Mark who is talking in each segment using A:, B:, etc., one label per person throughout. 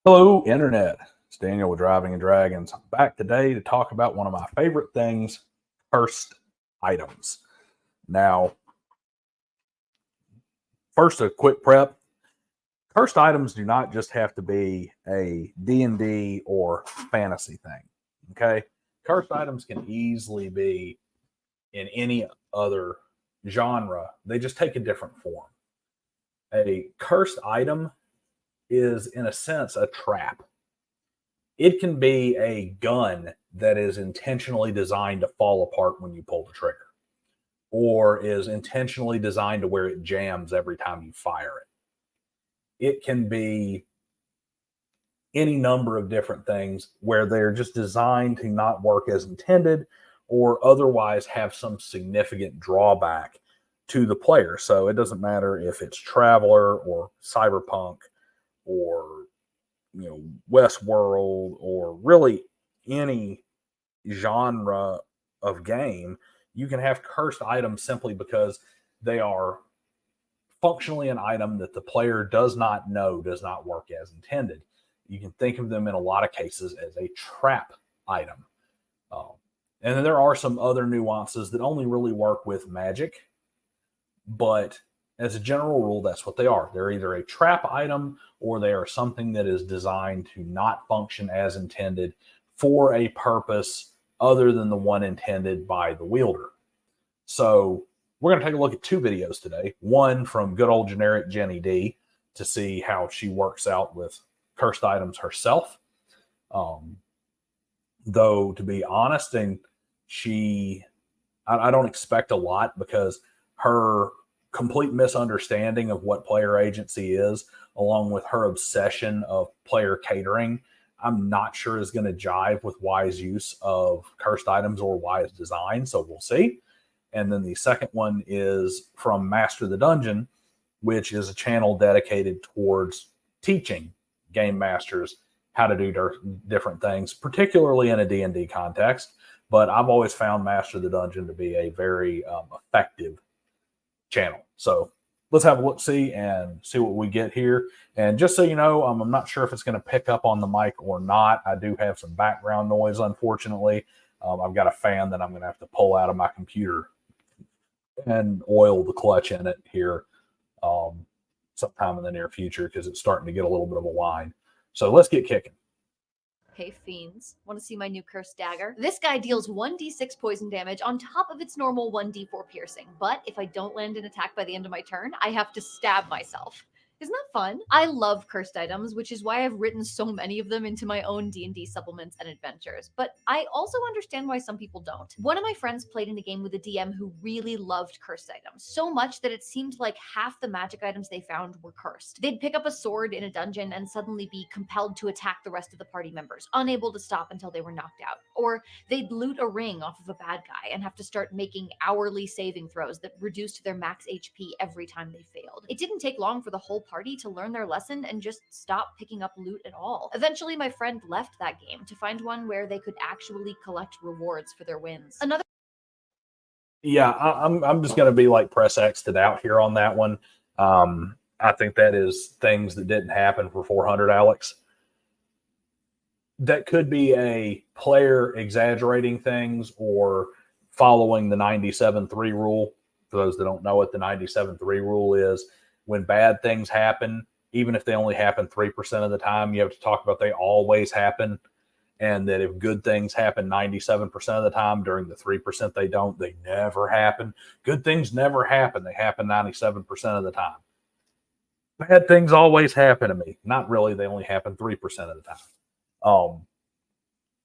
A: Hello, Internet. It's Daniel with Driving and Dragons. I'm back today to talk about one of my favorite things, cursed items. Now, first, a quick prep. Cursed items do not just have to be a D&D or fantasy thing, okay? Cursed items can easily be in any other genre. They just take a different form. A cursed item is, in a sense, a trap. It can be a gun that is intentionally designed to fall apart when you pull the trigger, or is intentionally designed to where it jams every time you fire it. It can be any number of different things where they're just designed to not work as intended or otherwise have some significant drawback to the player. So it doesn't matter if it's Traveler or Cyberpunk or Westworld or really any genre of game. You can have cursed items simply because they are functionally an item that the player does not know does not work as intended. You can think of them in a lot of cases as a trap item. And then there are some other nuances that only really work with magic, but as a general rule, that's what they are. They're either a trap item or they are something that is designed to not function as intended for a purpose other than the one intended by the wielder. So we're going to take a look at two videos today. One from good old generic Jenny D to see how she works out with cursed items herself. Though, to be honest, and I don't expect a lot because her complete misunderstanding of what player agency is, along with her obsession of player catering, I'm not sure is going to jive with wise use of cursed items or wise design. So we'll see. And then the second one is from Master the Dungeon, which is a channel dedicated towards teaching game masters how to do different things, particularly in a D&D context. But I've always found Master the Dungeon to be a very effective channel. So let's have a look-see and see what we get here. And just so you know, I'm not sure if it's going to pick up on the mic or not. I do have some background noise, unfortunately. I've got a fan that I'm going to have to pull out of my computer and oil the clutch in it here sometime in the near future because it's starting to get a little bit of a whine. So let's get kicking.
B: Hey fiends, want to see my new cursed dagger? This guy deals 1d6 poison damage on top of its normal 1d4 piercing, but if I don't land an attack by the end of my turn, I have to stab myself. Isn't that fun? I love cursed items, which is why I've written so many of them into my own D&D supplements and adventures, but I also understand why some people don't. One of my friends played in a game with a DM who really loved cursed items, so much that it seemed like half the magic items they found were cursed. They'd pick up a sword in a dungeon and suddenly be compelled to attack the rest of the party members, unable to stop until they were knocked out. Or they'd loot a ring off of a bad guy and have to start making hourly saving throws that reduced their max HP every time they failed. It didn't take long for the whole party to learn their lesson and just stop picking up loot at all. Eventually, my friend left that game to find one where they could actually collect rewards for their wins.
A: I'm just going to be like press X'd out here on that one. I think that is things that didn't happen for 400, Alex. That could be a player exaggerating things or following the 97.3 rule. For those that don't know what the 97.3 rule is, when bad things happen, even if they only happen 3% of the time, you have to talk about they always happen. And that if good things happen 97% of the time, during the 3% they don't, they never happen. Good things never happen. They happen 97% of the time. Bad things always happen to me. Not really. They only happen 3% of the time.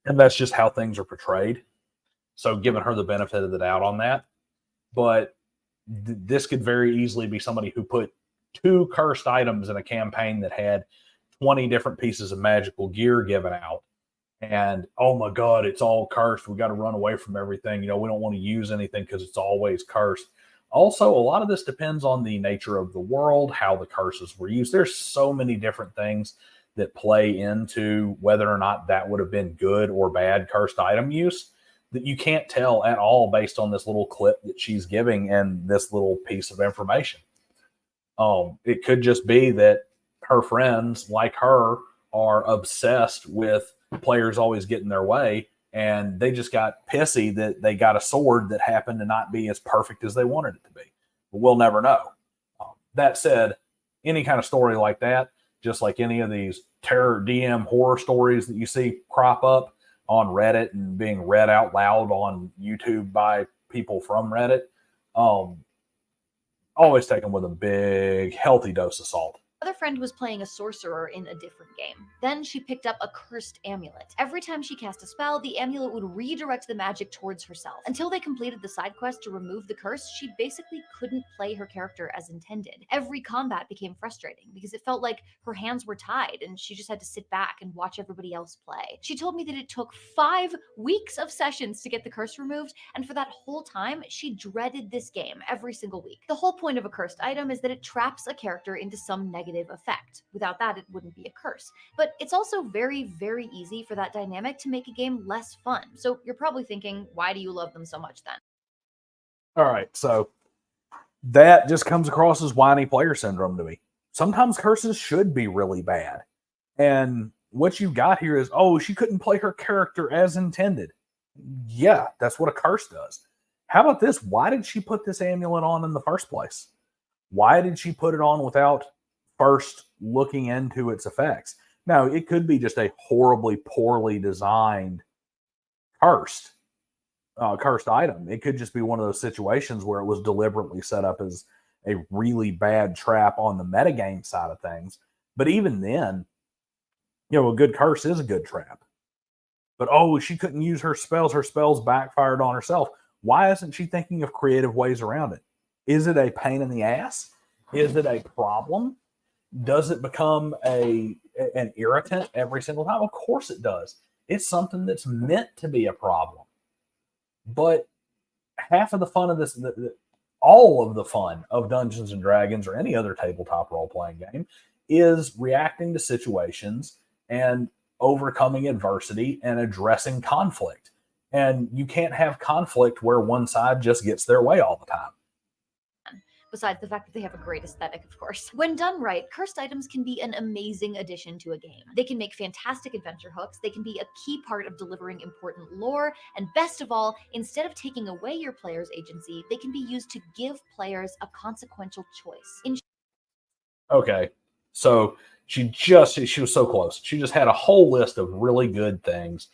A: And that's just how things are portrayed. So giving her the benefit of the doubt on that. But this could very easily be somebody who put 2 cursed items in a campaign that had 20 different pieces of magical gear given out. And, oh my God, it's all cursed. We got to run away from everything. We don't want to use anything because it's always cursed. Also, a lot of this depends on the nature of the world, how the curses were used. There's so many different things that play into whether or not that would have been good or bad cursed item use that you can't tell at all based on this little clip that she's giving and this little piece of information. It could just be that her friends, like her, are obsessed with players always getting their way, and they just got pissy that they got a sword that happened to not be as perfect as they wanted it to be. But we'll never know. That said, any kind of story like that, just like any of these terror DM horror stories that you see crop up on Reddit and being read out loud on YouTube by people from Reddit, always take them with a big, healthy dose of salt.
B: Other friend was playing a sorcerer in a different game. Then she picked up a cursed amulet. Every time she cast a spell, the amulet would redirect the magic towards herself. Until they completed the side quest to remove the curse, she basically couldn't play her character as intended. Every combat became frustrating because it felt like her hands were tied and she just had to sit back and watch everybody else play. She told me that it took 5 weeks of sessions to get the curse removed, and for that whole time, she dreaded this game every single week. The whole point of a cursed item is that it traps a character into some negative effect. Without that, it wouldn't be a curse. But it's also very, very easy for that dynamic to make a game less fun. So you're probably thinking, why do you love them so much then?
A: All right, so that just comes across as whiny player syndrome to me. Sometimes curses should be really bad. And what you've got here is, oh, she couldn't play her character as intended. Yeah, that's what a curse does. How about this? Why did she put this amulet on in the first place? Why did she put it on without first looking into its effects? Now, it could be just a horribly, poorly designed cursed item. It could just be one of those situations where it was deliberately set up as a really bad trap on the metagame side of things. But even then, a good curse is a good trap. But she couldn't use her spells. Her spells backfired on herself. Why isn't she thinking of creative ways around it? Is it a pain in the ass? Is it a problem? Does it become an irritant every single time? Of course it does. It's something that's meant to be a problem. But half of the fun of this, all of the fun of Dungeons and Dragons or any other tabletop role-playing game is reacting to situations and overcoming adversity and addressing conflict. And you can't have conflict where one side just gets their way all the time.
B: Besides the fact that they have a great aesthetic, of course. When done right, cursed items can be an amazing addition to a game. They can make fantastic adventure hooks, they can be a key part of delivering important lore, and best of all, instead of taking away your player's agency, they can be used to give players a consequential choice.
A: Okay, so she was so close. She just had a whole list of really good things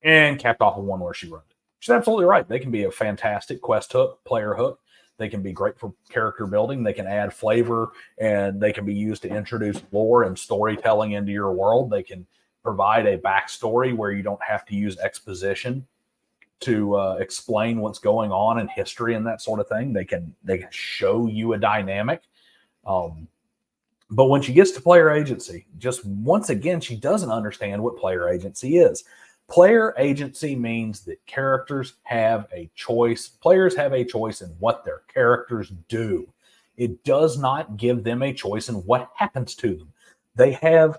A: and capped off on one where she wrote it. She's absolutely right. They can be a fantastic quest hook, player hook. They can be great for character building. They can add flavor, and they can be used to introduce lore and storytelling into your world. They can provide a backstory where you don't have to use exposition to explain what's going on in history and that sort of thing. They can show you a dynamic. But when she gets to player agency, just once again, she doesn't understand what player agency is. Player agency means that characters have a choice. Players have a choice in what their characters do. It does not give them a choice in what happens to them. They have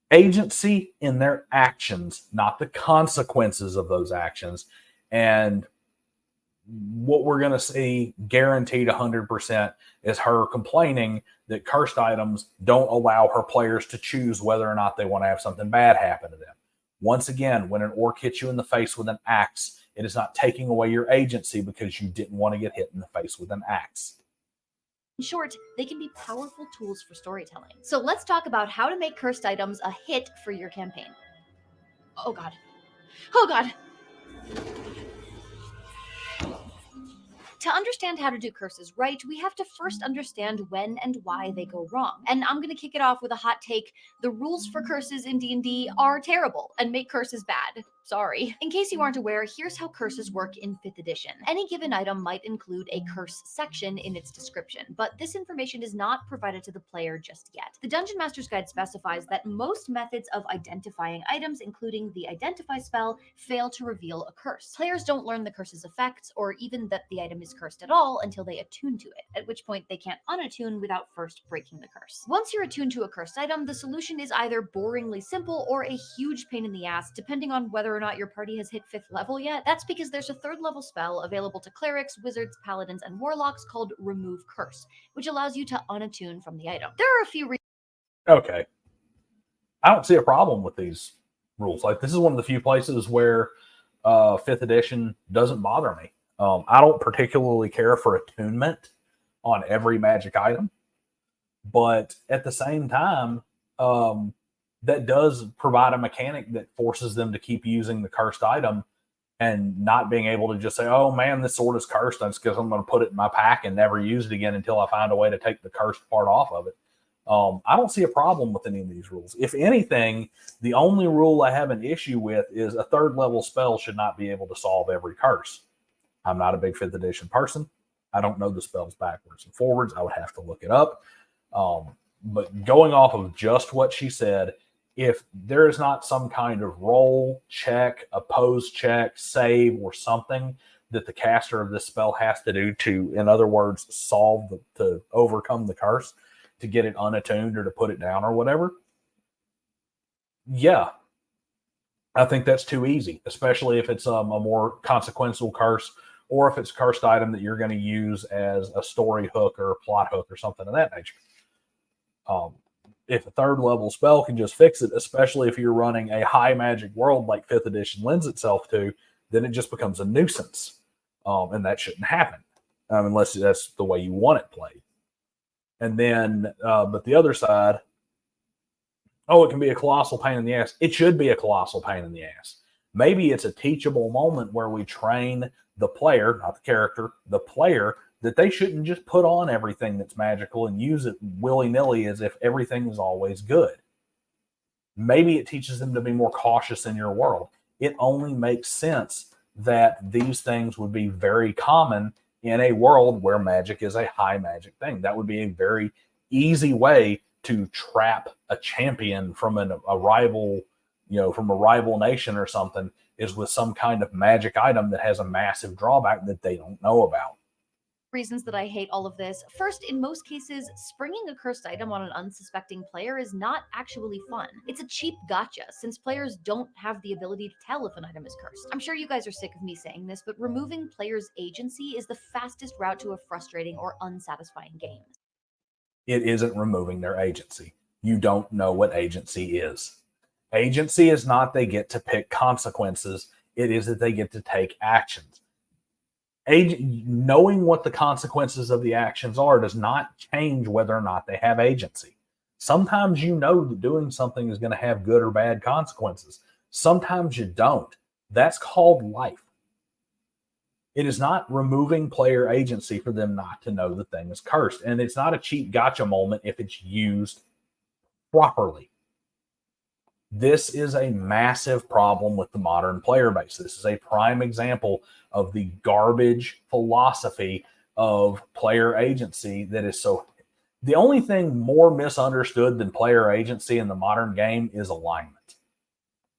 A: agency in their actions, not the consequences of those actions. And what we're going to see guaranteed 100% is her complaining that cursed items don't allow her players to choose whether or not they want to have something bad happen to them. Once again, when an orc hits you in the face with an axe, it is not taking away your agency because you didn't want to get hit in the face with an axe.
B: In short, they can be powerful tools for storytelling. So let's talk about how to make cursed items a hit for your campaign. Oh god. Oh god! To understand how to do curses right, we have to first understand when and why they go wrong. And I'm going to kick it off with a hot take. The rules for curses in D&D are terrible and make curses bad. Sorry. In case you aren't aware, here's how curses work in 5th edition. Any given item might include a curse section in its description, but this information is not provided to the player just yet. The Dungeon Master's Guide specifies that most methods of identifying items, including the Identify spell, fail to reveal a curse. Players don't learn the curse's effects, or even that the item is cursed at all until they attune to it, at which point they can't unattune without first breaking the curse. Once you're attuned to a cursed item, the solution is either boringly simple or a huge pain in the ass, depending on whether or not your party has hit 5th level yet. That's because there's a 3rd level spell available to clerics, wizards, paladins, and warlocks called Remove Curse, which allows you to unattune from the item. There are a few
A: Okay. I don't see a problem with these rules. Like, this is one of the few places where 5th edition doesn't bother me. I don't particularly care for attunement on every magic item, but at the same time, that does provide a mechanic that forces them to keep using the cursed item and not being able to just say, oh man, this sword is cursed. That's because I'm going to put it in my pack and never use it again until I find a way to take the cursed part off of it. I don't see a problem with any of these rules. If anything, the only rule I have an issue with is a 3rd level spell should not be able to solve every curse. I'm not a big 5th edition person. I don't know the spells backwards and forwards. I would have to look it up. But going off of just what she said, if there is not some kind of roll, check, oppose check, save, or something that the caster of this spell has to do to, in other words, to overcome the curse, to get it unattuned or to put it down or whatever, yeah, I think that's too easy, especially if it's a more consequential curse, or if it's a cursed item that you're going to use as a story hook or a plot hook or something of that nature. If a 3rd level spell can just fix it, especially if you're running a high magic world like 5th edition lends itself to, then it just becomes a nuisance. And that shouldn't happen unless that's the way you want it played. And then, but the other side, it can be a colossal pain in the ass. It should be a colossal pain in the ass. Maybe it's a teachable moment where we train the player, not the character, the player, that they shouldn't just put on everything that's magical and use it willy-nilly as if everything is always good. Maybe it teaches them to be more cautious in your world. It only makes sense that these things would be very common in a world where magic is a high magic thing. That would be a very easy way to trap a champion from a rival, from a rival nation or something, is with some kind of magic item that has a massive drawback that they don't know about.
B: Reasons that I hate all of this. First, in most cases, springing a cursed item on an unsuspecting player is not actually fun. It's a cheap gotcha, since players don't have the ability to tell if an item is cursed. I'm sure you guys are sick of me saying this, but removing players' agency is the fastest route to a frustrating or unsatisfying game.
A: It isn't removing their agency. You don't know what agency is. Agency is not they get to pick consequences. It is that they get to take actions. Knowing what the consequences of the actions are does not change whether or not they have agency. Sometimes you know that doing something is going to have good or bad consequences. Sometimes you don't. That's called life. It is not removing player agency for them not to know the thing is cursed. And it's not a cheap gotcha moment if it's used properly. This is a massive problem with the modern player base. This is a prime example of the garbage philosophy of player agency that is so... The only thing more misunderstood than player agency in the modern game is alignment.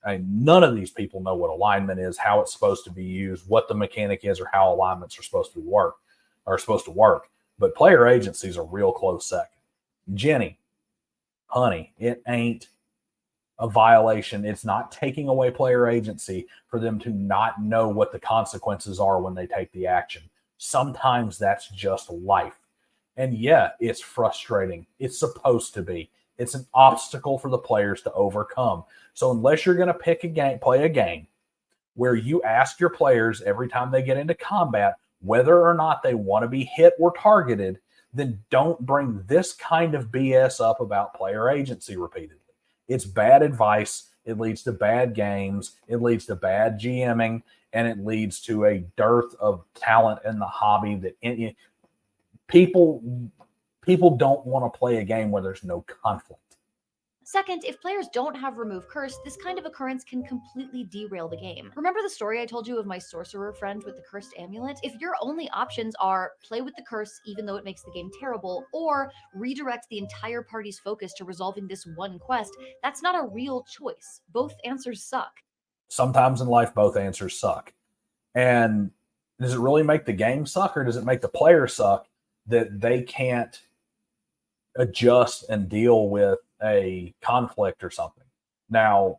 A: None of these people know what alignment is, how it's supposed to be used, what the mechanic is, or how alignments are supposed to work. But player agency is a real close second. Ginny, honey, it ain't a violation. It's not taking away player agency for them to not know what the consequences are when they take the action. Sometimes that's just life. And yeah, it's frustrating. It's supposed to be. It's an obstacle for the players to overcome. So unless you're going to play a game where you ask your players every time they get into combat whether or not they want to be hit or targeted, then don't bring this kind of BS up about player agency repeatedly. It's bad advice. It leads to bad games. It leads to bad GMing, and it leads to a dearth of talent in the hobby that people don't want to play a game where there's no conflict.
B: Second, if players don't have remove curse, this kind of occurrence can completely derail the game. Remember the story I told you of my sorcerer friend with the cursed amulet? If your only options are play with the curse even though it makes the game terrible, or redirect the entire party's focus to resolving this one quest, that's not a real choice. Both answers suck.
A: Sometimes in life, both answers suck. And does it really make the game suck, or does it make the player suck that they can't adjust and deal with a conflict or something? Now,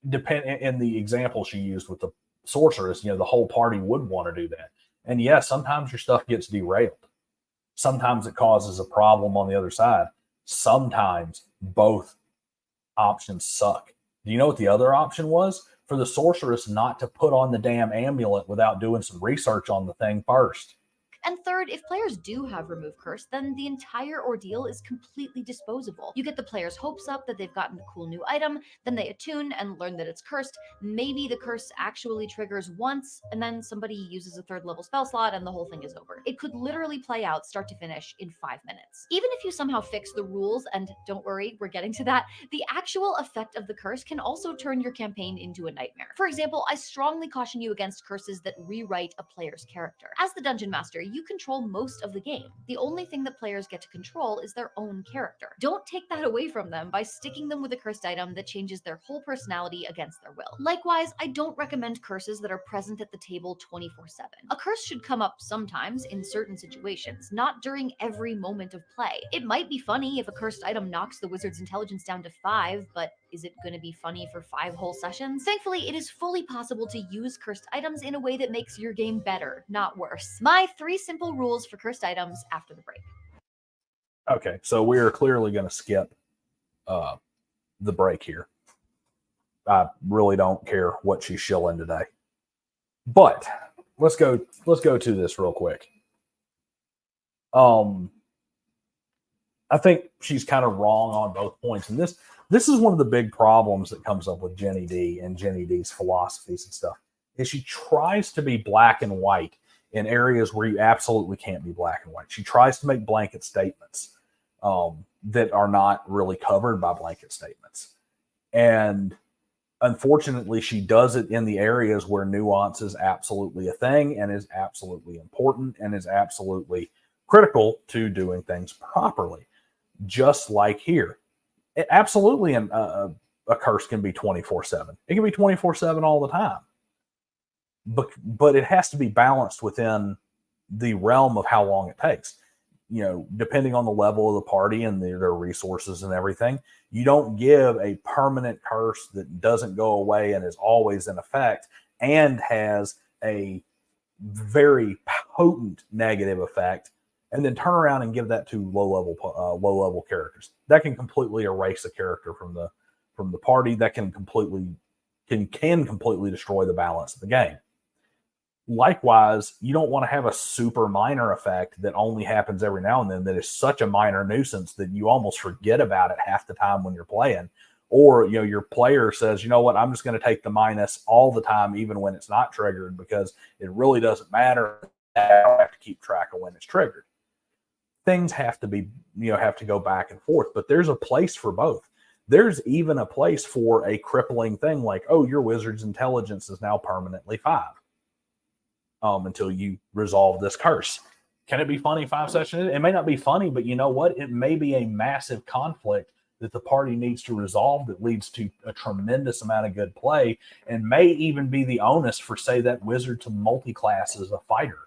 A: in the example she used with the sorceress, the whole party would want to do that. And yes, sometimes your stuff gets derailed. Sometimes it causes a problem on the other side. Sometimes both options suck. Do you know what the other option was? For the sorceress not to put on the damn amulet without doing some research on the thing first.
B: And third, if players do have Remove Curse, then the entire ordeal is completely disposable. You get the players' hopes up that they've gotten a cool new item, then they attune and learn that it's cursed. Maybe the curse actually triggers once, and then somebody uses a third level spell slot and the whole thing is over. It could literally play out start to finish in 5 minutes. Even if you somehow fix the rules, and don't worry, we're getting to that, the actual effect of the curse can also turn your campaign into a nightmare. For example, I strongly caution you against curses that rewrite a player's character. As the dungeon master, you control most of the game. The only thing that players get to control is their own character. Don't take that away from them by sticking them with a cursed item that changes their whole personality against their will. Likewise, I don't recommend curses that are present at the table 24/7. A curse should come up sometimes in certain situations, not during every moment of play. It might be funny if a cursed item knocks the wizard's intelligence down to 5, but is it going to be funny for 5 whole sessions? Thankfully, it is fully possible to use cursed items in a way that makes your game better, not worse. My 3 simple rules for cursed items after the break.
A: Okay, so we are clearly going to skip the break here. I really don't care what she's shilling today, but let's go to this real quick. I think she's kind of wrong on both points, and this is one of the big problems that comes up with Ginny D and Ginny D's philosophies and stuff. Is she tries to be black and white in areas where you absolutely can't be black and white. She tries to make blanket statements that are not really covered by blanket statements. And unfortunately, she does it in the areas where nuance is absolutely a thing and is absolutely important and is absolutely critical to doing things properly. Just like here. Absolutely, a curse can be 24/7. It can be 24/7 all the time. But it has to be balanced within the realm of how long it takes. You know, depending on the level of the party and their resources and everything, you don't give a permanent curse that doesn't go away and is always in effect and has a very potent negative effect, and then turn around and give that to low level characters. That can completely erase a character from the party. That can completely destroy the balance of the game. Likewise, you don't want to have a super minor effect that only happens every now and then that is such a minor nuisance that you almost forget about it half the time when you're playing. Or, you know, your player says, you know what, I'm just going to take the minus all the time, even when it's not triggered, because it really doesn't matter. I don't have to keep track of when it's triggered. Things have to be, have to go back and forth, but there's a place for both. There's even a place for a crippling thing like, oh, your wizard's intelligence is now permanently 5. Until you resolve this curse. Can it be funny 5 sessions? It may not be funny, but you know what? It may be a massive conflict that the party needs to resolve that leads to a tremendous amount of good play and may even be the onus for, say, that wizard to multi-class as a fighter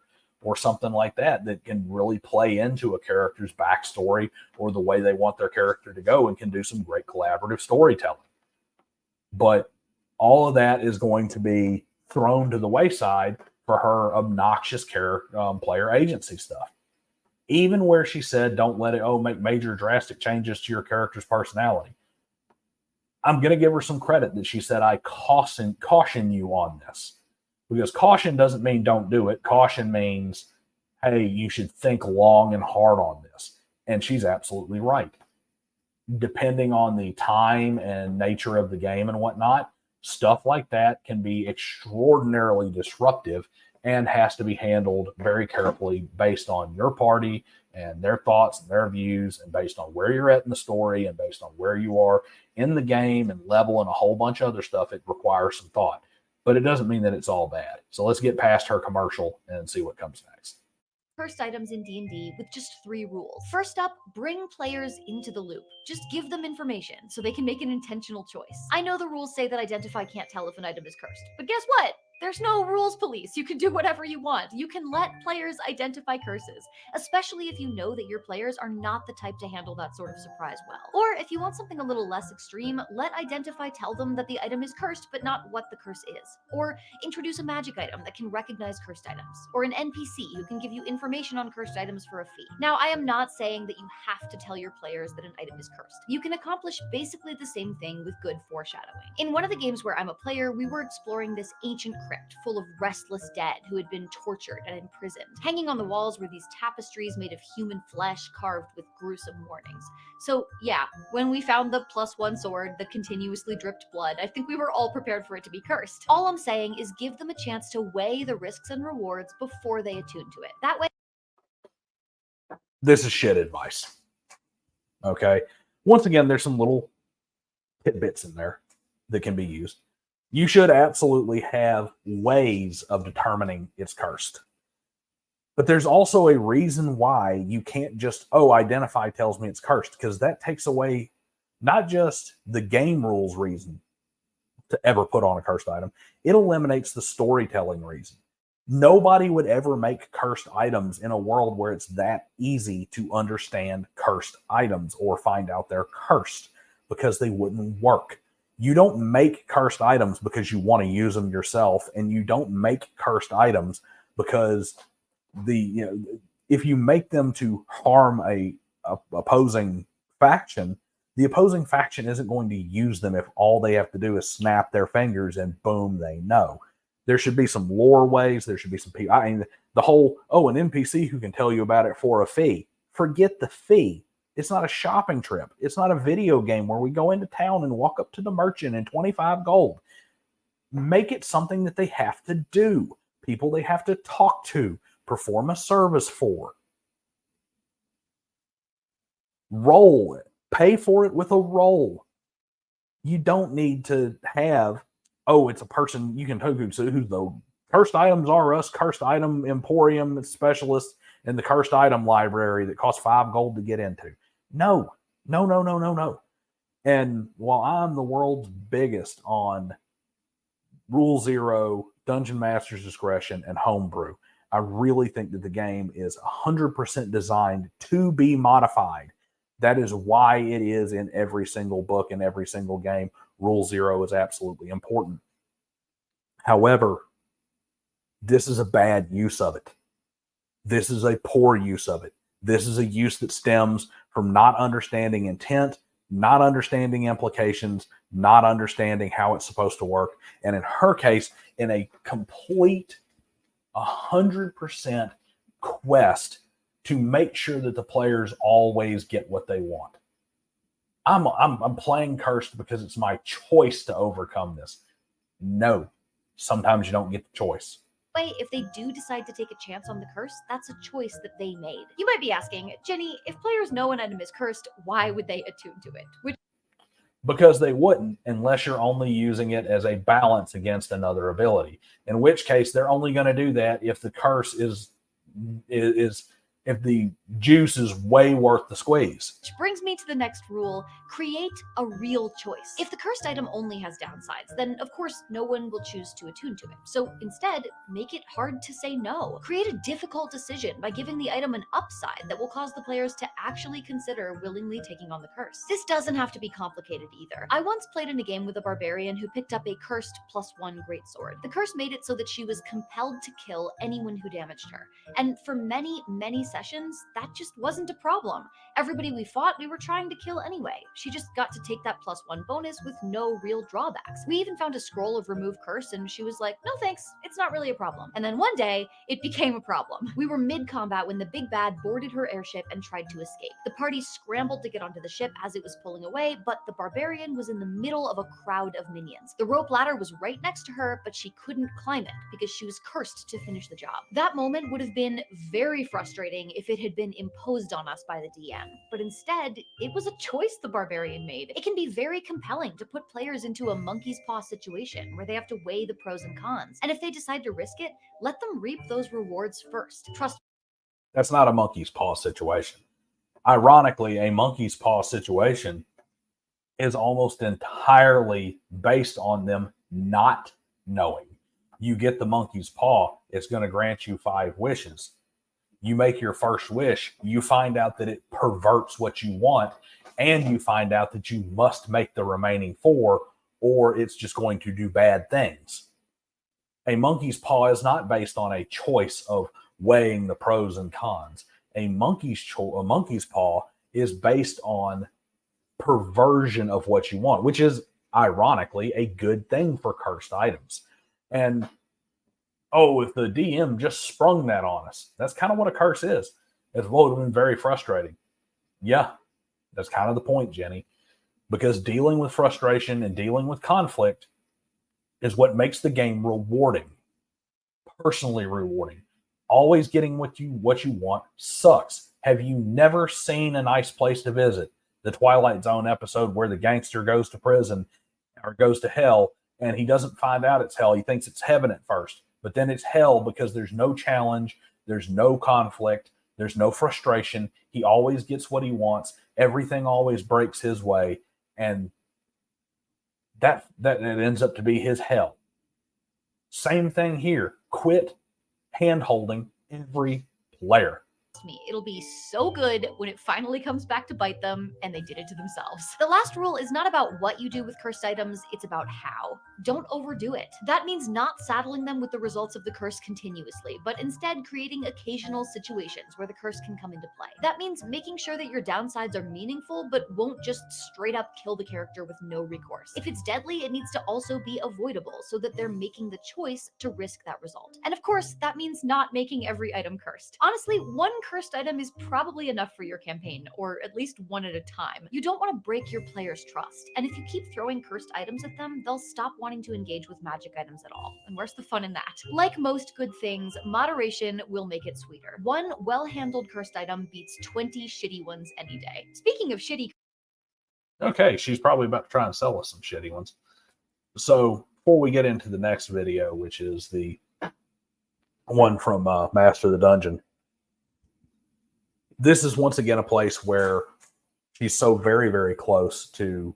A: or something like that can really play into a character's backstory or the way they want their character to go and can do some great collaborative storytelling. But all of that is going to be thrown to the wayside for her obnoxious player agency stuff. Even where she said, don't let it, make major drastic changes to your character's personality. I'm going to give her some credit that she said, I caution you on this. Because caution doesn't mean don't do it. Caution means, hey, you should think long and hard on this. And she's absolutely right. Depending on the time and nature of the game and whatnot, stuff like that can be extraordinarily disruptive and has to be handled very carefully based on your party and their thoughts and their views and based on where you're at in the story and based on where you are in the game and level and a whole bunch of other stuff. It requires some thought, but it doesn't mean that it's all bad. So let's get past her commercial and see what comes next.
B: Cursed items in D&D with just 3 rules. First up, bring players into the loop. Just give them information so they can make an intentional choice. I know the rules say that Identify can't tell if an item is cursed, but guess what? There's no rules police. You can do whatever you want. You can let players identify curses, especially if you know that your players are not the type to handle that sort of surprise well. Or if you want something a little less extreme, let Identify tell them that the item is cursed, but not what the curse is. Or introduce a magic item that can recognize cursed items. Or an NPC who can give you information on cursed items for a fee. Now, I am not saying that you have to tell your players that an item is cursed. You can accomplish basically the same thing with good foreshadowing. In one of the games where I'm a player, we were exploring this ancient crypt full of restless dead who had been tortured and imprisoned. Hanging on the walls were these tapestries made of human flesh carved with gruesome warnings. So yeah, when we found the +1 sword that continuously dripped blood, I think we were all prepared for it to be cursed. All I'm saying is give them a chance to weigh the risks and rewards before they attune to it. That way.
A: This is shit advice. Okay. Once again, there's some little tidbits in there that can be used. You should absolutely have ways of determining it's cursed. But there's also a reason why you can't just, Identify tells me it's cursed, because that takes away not just the game rules reason to ever put on a cursed item, it eliminates the storytelling reason. Nobody would ever make cursed items in a world where it's that easy to understand cursed items or find out they're cursed, because they wouldn't work. You don't make cursed items because you want to use them yourself, and you don't make cursed items because if you make them to harm a opposing faction, the opposing faction isn't going to use them if all they have to do is snap their fingers and boom, they know. There should be some lore ways. There should be some people. I mean, the whole, an NPC who can tell you about it for a fee. Forget the fee. It's not a shopping trip. It's not a video game where we go into town and walk up to the merchant and 25 gold. Make it something that they have to do. People they have to talk to, perform a service for. Roll it. Pay for it with a roll. You don't need to have, it's a person you can talk to who's the cursed items are us, cursed item emporium specialist in the cursed item library that costs 5 gold to get into. No. And while I'm the world's biggest on Rule 0, Dungeon Master's Discretion, and Homebrew, I really think that the game is 100% designed to be modified. That is why it is in every single book and every single game. Rule 0 is absolutely important. However, this is a bad use of it. This is a poor use of it. This is a use that stems from not understanding intent, not understanding implications, not understanding how it's supposed to work. And in her case, in a complete 100% quest to make sure that the players always get what they want. I'm playing cursed because it's my choice to overcome this. No, sometimes you don't get the choice.
B: If they do decide to take a chance on the curse, that's a choice that they made. You might be asking, Jenny, if players know an item is cursed, why would they attune to it?
A: Because they wouldn't, unless you're only using it as a balance against another ability. In which case, they're only going to do that if the curse is if the juice is way worth the squeeze.
B: Which brings me to the next rule: create a real choice. If the cursed item only has downsides, then of course no one will choose to attune to it. So instead, make it hard to say no. Create a difficult decision by giving the item an upside that will cause the players to actually consider willingly taking on the curse. This doesn't have to be complicated either. I once played in a game with a barbarian who picked up a cursed +1 greatsword. The curse made it so that she was compelled to kill anyone who damaged her. And for many sessions, that just wasn't a problem. Everybody we fought, we were trying to kill anyway. She just got to take that +1 bonus with no real drawbacks. We even found a scroll of remove curse, and she was like, no thanks, it's not really a problem. And then one day, it became a problem. We were mid-combat when the big bad boarded her airship and tried to escape. The party scrambled to get onto the ship as it was pulling away, but the barbarian was in the middle of a crowd of minions. The rope ladder was right next to her, but she couldn't climb it because she was cursed to finish the job. That moment would have been very frustrating if it had been imposed on us by the DM, but instead, it was a choice the barbarian made. It can be very compelling to put players into a monkey's paw situation where they have to weigh the pros and cons, and if they decide to risk it, let them reap those rewards first. Trust.
A: That's not a monkey's paw situation. Ironically, a monkey's paw situation is almost entirely based on them not knowing. You get the monkey's paw, it's going to grant you 5 wishes. You make your first wish, you find out that it perverts what you want, and you find out that you must make the remaining 4, or it's just going to do bad things. A monkey's paw is not based on a choice of weighing the pros and cons. A monkey's paw is based on perversion of what you want, which is ironically a good thing for cursed items. And oh, if the DM just sprung that on us, that's kind of what a curse is. It would have been very frustrating. Yeah, that's kind of the point, Jenny, because dealing with frustration and dealing with conflict is what makes the game rewarding, personally rewarding. Always getting what you want sucks. Have you never seen a nice place to visit? The Twilight Zone episode where the gangster goes to prison or goes to hell, and he doesn't find out it's hell. He thinks it's heaven at first, but then it's hell because there's no challenge, there's no conflict, there's no frustration. He always gets what he wants. Everything always breaks his way, and that it ends up to be his hell. Same thing here. Quit hand-holding every player.
B: Me. It'll be so good when it finally comes back to bite them, and they did it to themselves. The last rule is not about what you do with cursed items, it's about how. Don't overdo it. That means not saddling them with the results of the curse continuously, but instead creating occasional situations where the curse can come into play. That means making sure that your downsides are meaningful, but won't just straight up kill the character with no recourse. If it's deadly, it needs to also be avoidable so that they're making the choice to risk that result. And of course, that means not making every item cursed. Honestly, one cursed item is probably enough for your campaign, or at least one at a time. You don't want to break your players' trust, and if you keep throwing cursed items at them, they'll stop wanting to engage with magic items at all. And where's the fun in that? Like most good things, moderation will make it sweeter. One well-handled cursed item beats 20 shitty ones any day. Speaking of shitty...
A: Okay, she's probably about to try and sell us some shitty ones. So before we get into the next video, which is the one from Master of the Dungeon, this is once again a place where she's so very, very close to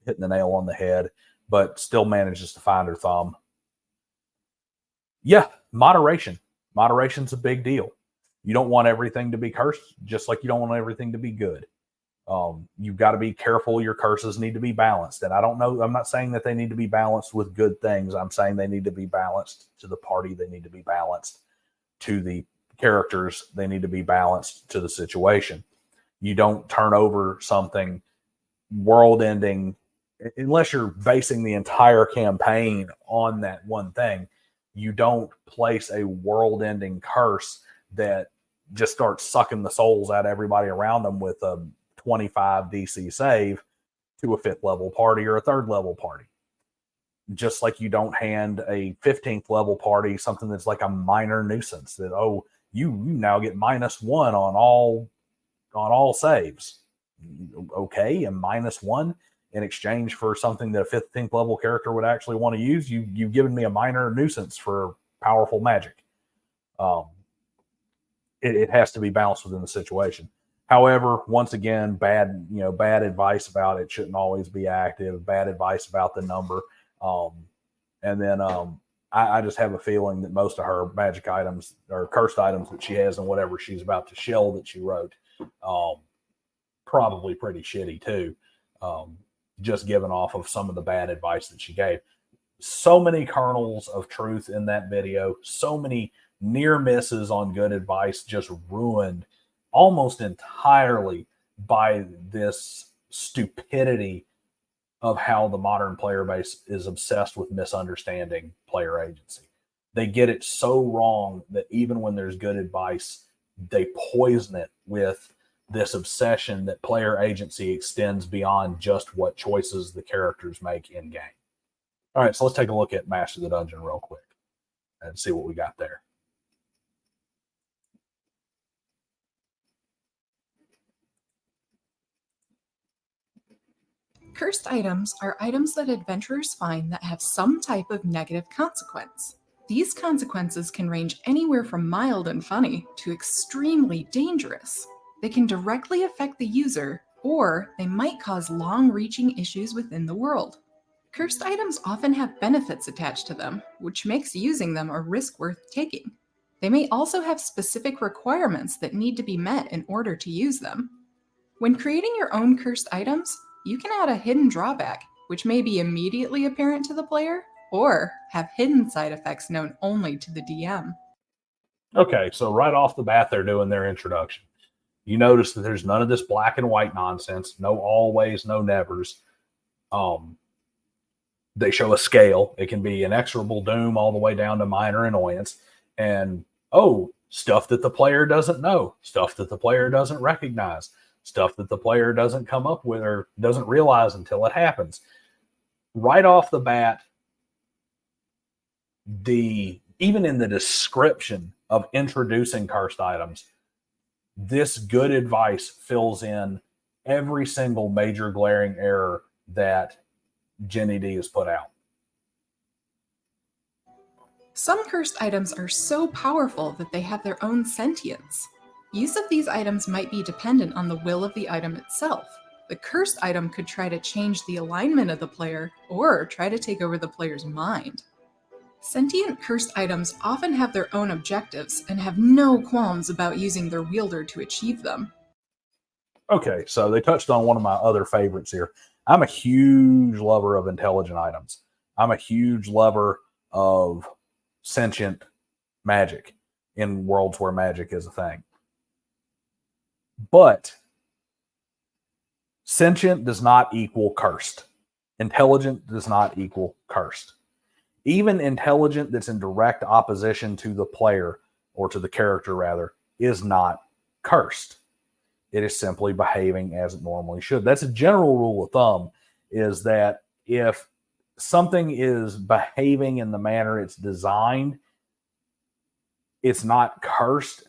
A: hitting the nail on the head, but still manages to find her thumb. Yeah, moderation. Moderation's a big deal. You don't want everything to be cursed, just like you don't want everything to be good. You've got to be careful. Your curses need to be balanced. And I don't know, I'm not saying that they need to be balanced with good things. I'm saying they need to be balanced to the party. They need to be balanced to the characters. They need to be balanced to the situation. You don't turn over something world ending unless you're basing the entire campaign on that one thing. You don't place a world ending curse that just starts sucking the souls out of everybody around them with a 25 DC save to a 5th level party or a 3rd level party. Just like you don't hand a 15th level party something that's like a minor nuisance that, oh, you now get -1 on all saves. Okay, and -1 in exchange for something that a 15th level character would actually want to use. You've given me a minor nuisance for powerful magic. It has to be balanced within the situation. However, once again, bad advice about it shouldn't always be active. Bad advice about the number, and then I just have a feeling that most of her magic items or cursed items that she has and whatever she's about to shell that she wrote, probably pretty shitty too. Just given off of some of the bad advice that she gave. So many kernels of truth in that video. So many near misses on good advice, just ruined almost entirely by this stupidity of how the modern player base is obsessed with misunderstanding player agency. They get it so wrong that even when there's good advice, they poison it with this obsession that player agency extends beyond just what choices the characters make in game. All right, so let's take a look at Master of the Dungeon real quick and see what we got there.
C: Cursed items are items that adventurers find that have some type of negative consequence. These consequences can range anywhere from mild and funny to extremely dangerous. They can directly affect the user, or they might cause long-reaching issues within the world. Cursed items often have benefits attached to them, which makes using them a risk worth taking. They may also have specific requirements that need to be met in order to use them. When creating your own cursed items, you can add a hidden drawback, which may be immediately apparent to the player, or have hidden side effects known only to the DM.
A: Okay, so right off the bat, they're doing their introduction. You notice that there's none of this black and white nonsense, no always, no nevers. They show a scale. It can be inexorable doom all the way down to minor annoyance. And, stuff that the player doesn't know, stuff that the player doesn't recognize, stuff that the player doesn't come up with or doesn't realize until it happens. Right off the bat, even in the description of introducing cursed items, this good advice fills in every single major glaring error that Ginny D has put out.
C: Some cursed items are so powerful that they have their own sentience. Use of these items might be dependent on the will of the item itself. The cursed item could try to change the alignment of the player or try to take over the player's mind. Sentient cursed items often have their own objectives and have no qualms about using their wielder to achieve them.
A: Okay, so they touched on one of my other favorites here. I'm a huge lover of intelligent items. I'm a huge lover of sentient magic in worlds where magic is a thing. But sentient does not equal cursed. Intelligent does not equal cursed. Even intelligent that's in direct opposition to the player, or to the character rather, is not cursed. It is simply behaving as it normally should. That's a general rule of thumb, is that if something is behaving in the manner it's designed, it's not cursed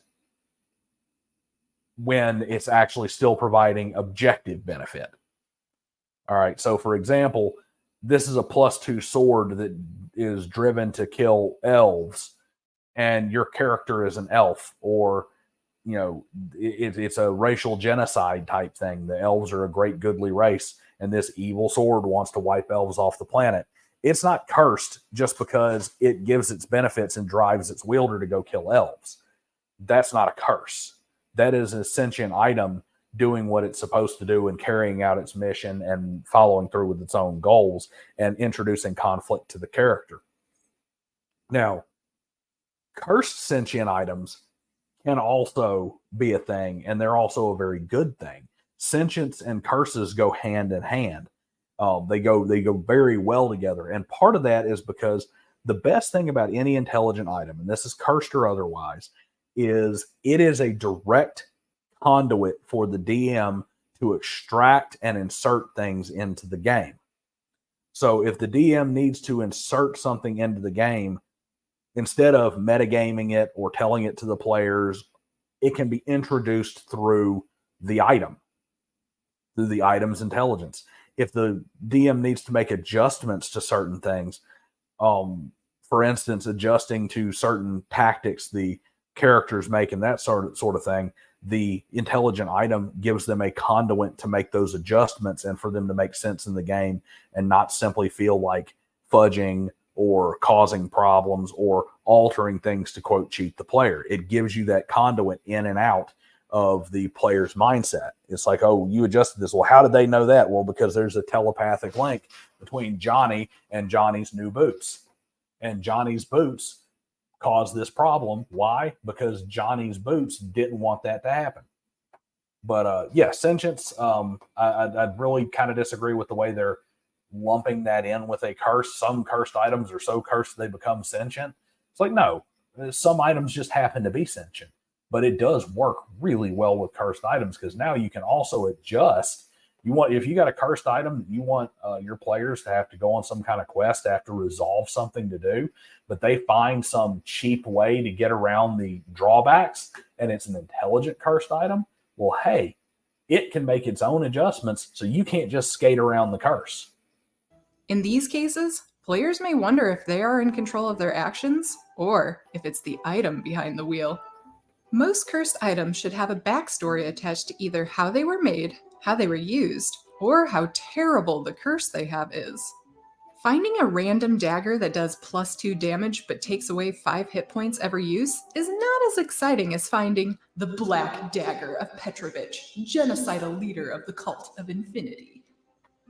A: when it's actually still providing objective benefit. All right, so for example, this is a +2 sword that is driven to kill elves, and your character is an elf, or it's a racial genocide type thing. The elves are a great goodly race, and this evil sword wants to wipe elves off the planet. It's not cursed just because it gives its benefits and drives its wielder to go kill elves. That's not a curse. That is a sentient item doing what it's supposed to do and carrying out its mission and following through with its own goals and introducing conflict to the character. Now, cursed sentient items can also be a thing, and they're also a very good thing. Sentience and curses go hand in hand. They go very well together, and part of that is because the best thing about any intelligent item, and this is cursed or otherwise, is it is a direct conduit for the DM to extract and insert things into the game. So if the DM needs to insert something into the game, instead of metagaming it or telling it to the players, it can be introduced through the item, through the item's intelligence. If the DM needs to make adjustments to certain things, for instance, adjusting to certain tactics the characters make and that sort of thing, the intelligent item gives them a conduit to make those adjustments and for them to make sense in the game and not simply feel like fudging or causing problems or altering things to, quote, cheat the player. It gives you that conduit in and out of the player's mindset. It's like, oh, you adjusted this. Well, how did they know that? Well, because there's a telepathic link between Johnny and Johnny's new boots. And Johnny's boots caused this problem. Why? Because Johnny's boots didn't want that to happen. But yeah, sentience, I'd really kind of disagree with the way they're lumping that in with a curse. Some cursed items are so cursed they become sentient. It's like, no, some items just happen to be sentient. But it does work really well with cursed items because now you can also adjust. If you got a cursed item, you want your players to have to go on some kind of quest, to have to resolve something to do, but they find some cheap way to get around the drawbacks, and it's an intelligent cursed item. Well, hey, it can make its own adjustments, so you can't just skate around the curse.
C: In these cases, players may wonder if they are in control of their actions, or if it's the item behind the wheel. Most cursed items should have a backstory attached to either how they were made, how they were used, or how terrible the curse they have is. Finding a random dagger that does +2 damage but takes away 5 hit points every use is not as exciting as finding the Black Dagger of Petrovich, genocidal leader of the Cult of Infinity.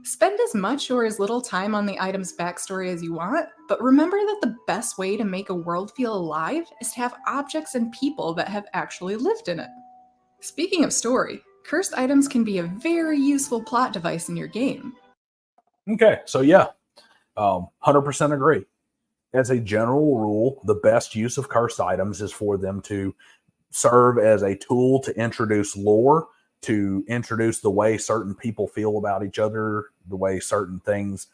C: Spend as much or as little time on the item's backstory as you want, but remember that the best way to make a world feel alive is to have objects and people that have actually lived in it. Speaking of story, cursed items can be a very useful plot device in your game.
A: Okay, so yeah, 100% agree. As a general rule, the best use of cursed items is for them to serve as a tool to introduce lore, to introduce the way certain people feel about each other, the way certain things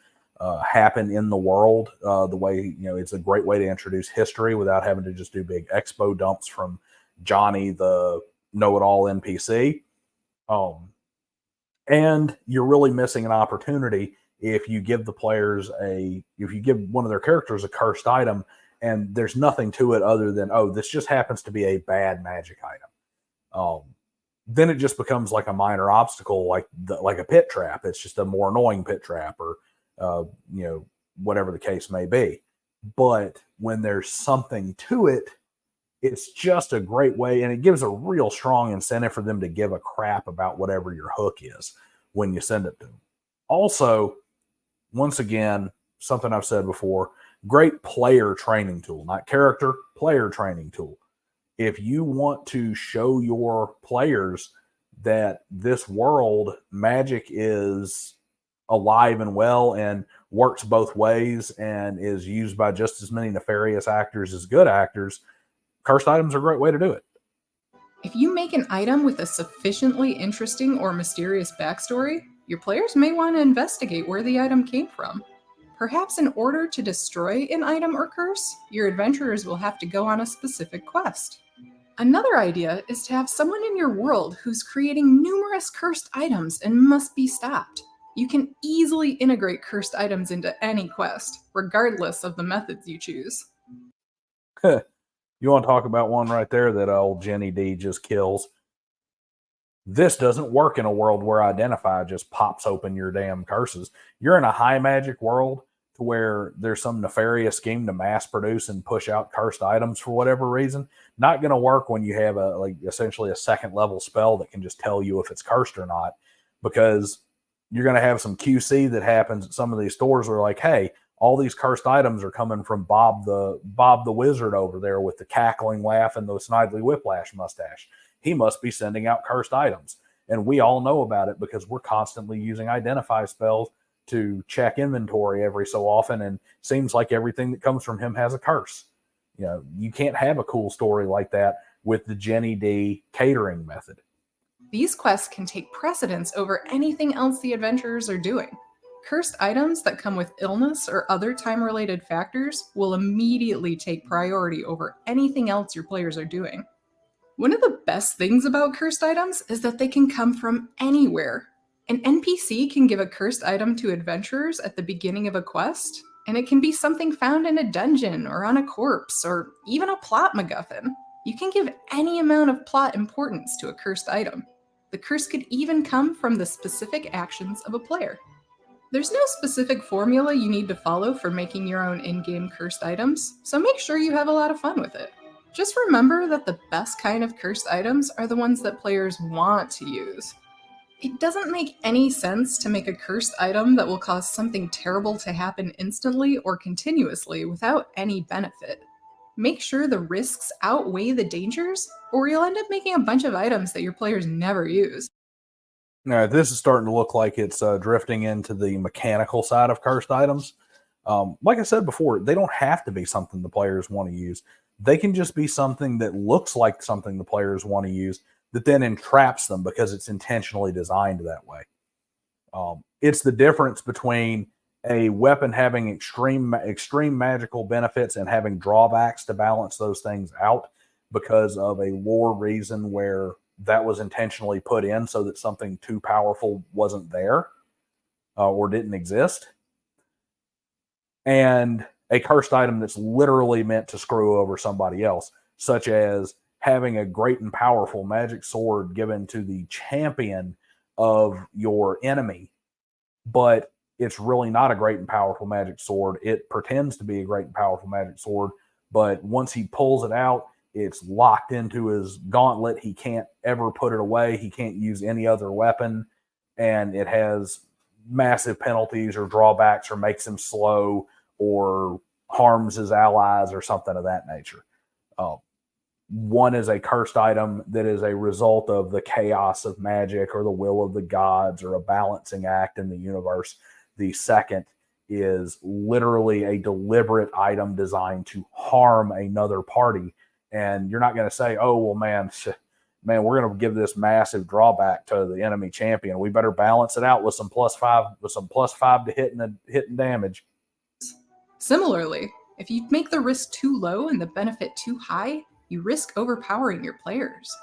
A: happen in the world, the way, it's a great way to introduce history without having to just do big expo dumps from Johnny, the know-it-all NPC. And you're really missing an opportunity if you give the players if you give one of their characters a cursed item and there's nothing to it other than, oh, this just happens to be a bad magic item. Then it just becomes like a minor obstacle, like a pit trap. It's just a more annoying pit trap, or whatever the case may be. But when there's something to it, it's just a great way, and it gives a real strong incentive for them to give a crap about whatever your hook is when you send it to them. Also, once again, something I've said before, great player training tool, not character, player training tool. If you want to show your players that this world, magic is alive and well and works both ways and is used by just as many nefarious actors as good actors, cursed items are a great way to do it.
C: If you make an item with a sufficiently interesting or mysterious backstory, your players may want to investigate where the item came from. Perhaps in order to destroy an item or curse, your adventurers will have to go on a specific quest. Another idea is to have someone in your world who's creating numerous cursed items and must be stopped. You can easily integrate cursed items into any quest, regardless of the methods you choose.
A: You want to talk about one right there that old Ginny D just kills? This doesn't work in a world where Identify just pops open your damn curses. You're in a high magic world to where there's some nefarious scheme to mass produce and push out cursed items for whatever reason. Not going to work when you have essentially a second level spell that can just tell you if it's cursed or not, because you're going to have some QC that happens at some of these stores where like, hey, all these cursed items are coming from Bob the Wizard over there with the cackling laugh and the snidely whiplash mustache. He must be sending out cursed items. And we all know about it because we're constantly using Identify spells to check inventory every so often, and seems like everything that comes from him has a curse. You can't have a cool story like that with the Jenny D catering method.
C: These quests can take precedence over anything else the adventurers are doing. Cursed items that come with illness or other time-related factors will immediately take priority over anything else your players are doing. One of the best things about cursed items is that they can come from anywhere. An NPC can give a cursed item to adventurers at the beginning of a quest, and it can be something found in a dungeon or on a corpse or even a plot MacGuffin. You can give any amount of plot importance to a cursed item. The curse could even come from the specific actions of a player. There's no specific formula you need to follow for making your own in-game cursed items, so make sure you have a lot of fun with it. Just remember that the best kind of cursed items are the ones that players want to use. It doesn't make any sense to make a cursed item that will cause something terrible to happen instantly or continuously without any benefit. Make sure the risks outweigh the dangers, or you'll end up making a bunch of items that your players never use.
A: Now, this is starting to look like it's drifting into the mechanical side of cursed items. Like I said before, they don't have to be something the players want to use. They can just be something that looks like something the players want to use that then entraps them because it's intentionally designed that way. It's the difference between a weapon having extreme magical benefits and having drawbacks to balance those things out because of a lore reason where that was intentionally put in so that something too powerful wasn't there or didn't exist. And a cursed item that's literally meant to screw over somebody else, such as having a great and powerful magic sword given to the champion of your enemy, but it's really not a great and powerful magic sword. It pretends to be a great and powerful magic sword, but once he pulls it out, it's locked into his gauntlet. He can't ever put it away. He can't use any other weapon, and it has massive penalties or drawbacks or makes him slow or harms his allies or something of that nature. One is a cursed item that is a result of the chaos of magic or the will of the gods or a balancing act in the universe. The second is literally a deliberate item designed to harm another party. And you're not going to say, oh, well, man, we're going to give this massive drawback to the enemy champion. We better balance it out with some +5 to hitting damage.
C: Similarly, if you make the risk too low and the benefit too high, you risk overpowering your players.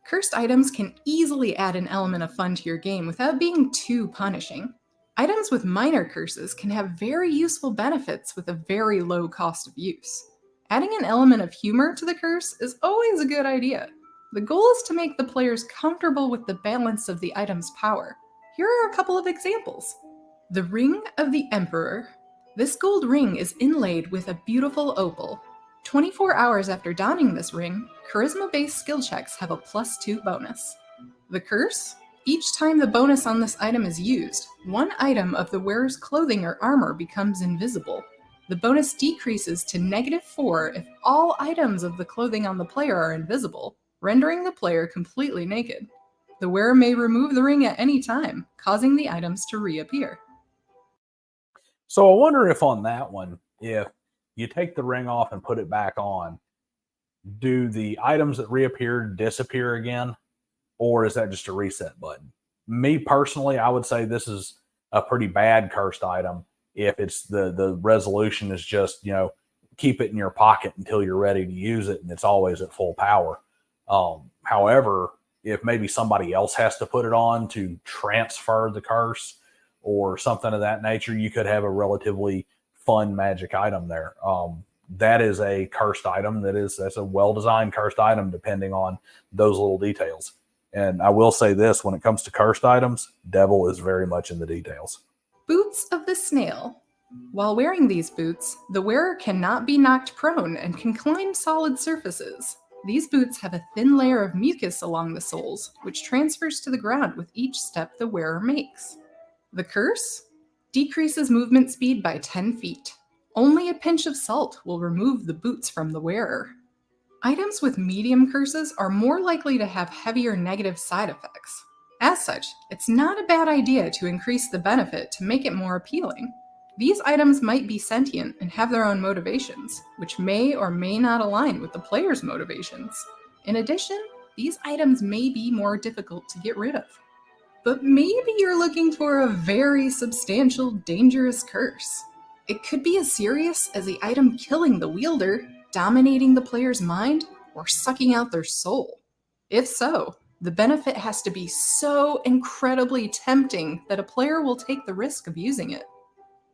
C: Cursed items can easily add an element of fun to your game without being too punishing. Items with minor curses can have very useful benefits with a very low cost of use. Adding an element of humor to the curse is always a good idea. The goal is to make the players comfortable with the balance of the item's power. Here are a couple of examples. The Ring of the Emperor. This gold ring is inlaid with a beautiful opal. 24 hours after donning this ring, charisma-based skill checks have a +2 bonus. The Curse? Each time the bonus on this item is used, one item of the wearer's clothing or armor becomes invisible. The bonus decreases to -4 if all items of the clothing on the player are invisible, rendering the player completely naked. The wearer may remove the ring at any time, causing the items to reappear.
A: So I wonder if on that one, if you take the ring off and put it back on, do the items that reappear disappear again? Or is that just a reset button? Me personally, I would say this is a pretty bad cursed item if it's the resolution is just, keep it in your pocket until you're ready to use it and it's always at full power. However, if maybe somebody else has to put it on to transfer the curse or something of that nature, you could have a relatively fun magic item there. That is a cursed item. That's a well-designed cursed item depending on those little details. And I will say this, when it comes to cursed items, devil is very much in the details.
C: Boots of the Snail. While wearing these boots, the wearer cannot be knocked prone and can climb solid surfaces. These boots have a thin layer of mucus along the soles, which transfers to the ground with each step the wearer makes. The Curse? Decreases movement speed by 10 feet. Only a pinch of salt will remove the boots from the wearer. Items with medium curses are more likely to have heavier negative side effects. As such, it's not a bad idea to increase the benefit to make it more appealing. These items might be sentient and have their own motivations, which may or may not align with the player's motivations. In addition, these items may be more difficult to get rid of. But maybe you're looking for a very substantial, dangerous curse. It could be as serious as the item killing the wielder, dominating the player's mind, or sucking out their soul. If so, the benefit has to be so incredibly tempting that a player will take the risk of using it.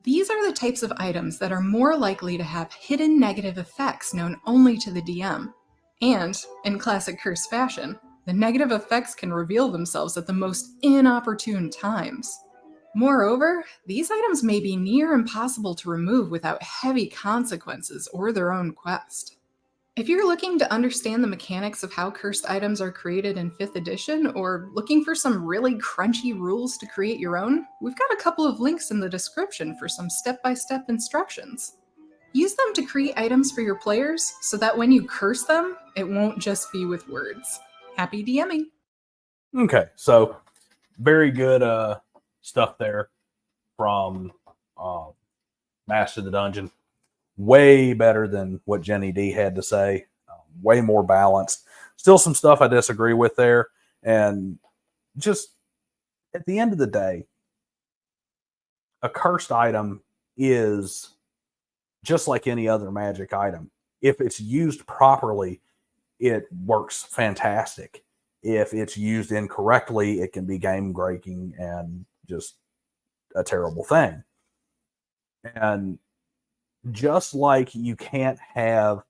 C: These are the types of items that are more likely to have hidden negative effects known only to the DM. And, in classic curse fashion, the negative effects can reveal themselves at the most inopportune times. Moreover, these items may be near impossible to remove without heavy consequences or their own quest. If you're looking to understand the mechanics of how cursed items are created in 5th edition, or looking for some really crunchy rules to create your own, we've got a couple of links in the description for some step-by-step instructions. Use them to create items for your players so that when you curse them, it won't just be with words. Happy DMing!
A: Okay, so very good stuff there from Master of the Dungeon. Way better than what Jenny D had to say. Way more balanced. Still some stuff I disagree with there. And just at the end of the day, a cursed item is just like any other magic item. If it's used properly, it works fantastic. If it's used incorrectly, it can be game breaking and just a terrible thing. And just like you can't have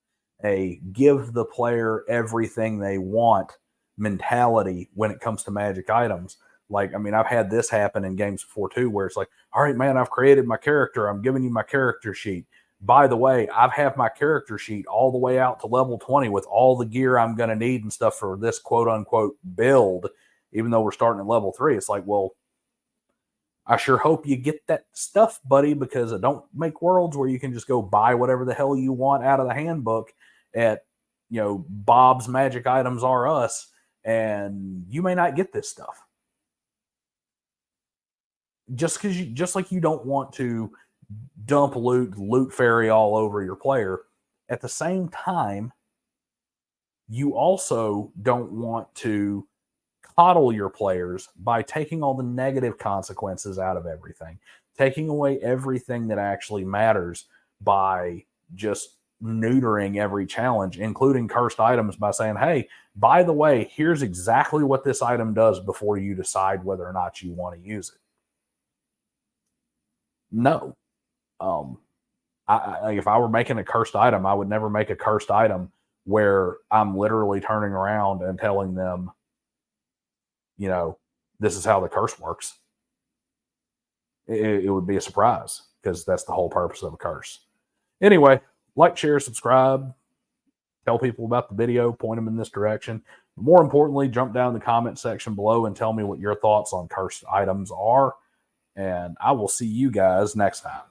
A: a give the player everything they want mentality when it comes to magic items, Like, I mean, I've had this happen in games before too, where it's like, all right, man, I've created my character. I'm giving you my character sheet. By the way, I've had my character sheet all the way out to level 20 with all the gear I'm going to need and stuff for this quote unquote build, even though we're starting at level 3. It's like, well, I sure hope you get that stuff, buddy, because I don't make worlds where you can just go buy whatever the hell you want out of the handbook at, Bob's Magic Items R Us, and you may not get this stuff. Just like you don't want to dump loot fairy all over your player, at the same time, you also don't want to coddle your players by taking all the negative consequences out of everything, taking away everything that actually matters by just neutering every challenge, including cursed items, by saying, hey, by the way, here's exactly what this item does before you decide whether or not you want to use it. No. If I were making a cursed item, I would never make a cursed item where I'm literally turning around and telling them, this is how the curse works. It would be a surprise, because that's the whole purpose of a curse. Anyway, like, share, subscribe, tell people about the video, point them in this direction. More importantly, jump down in the comment section below and tell me what your thoughts on cursed items are. And I will see you guys next time.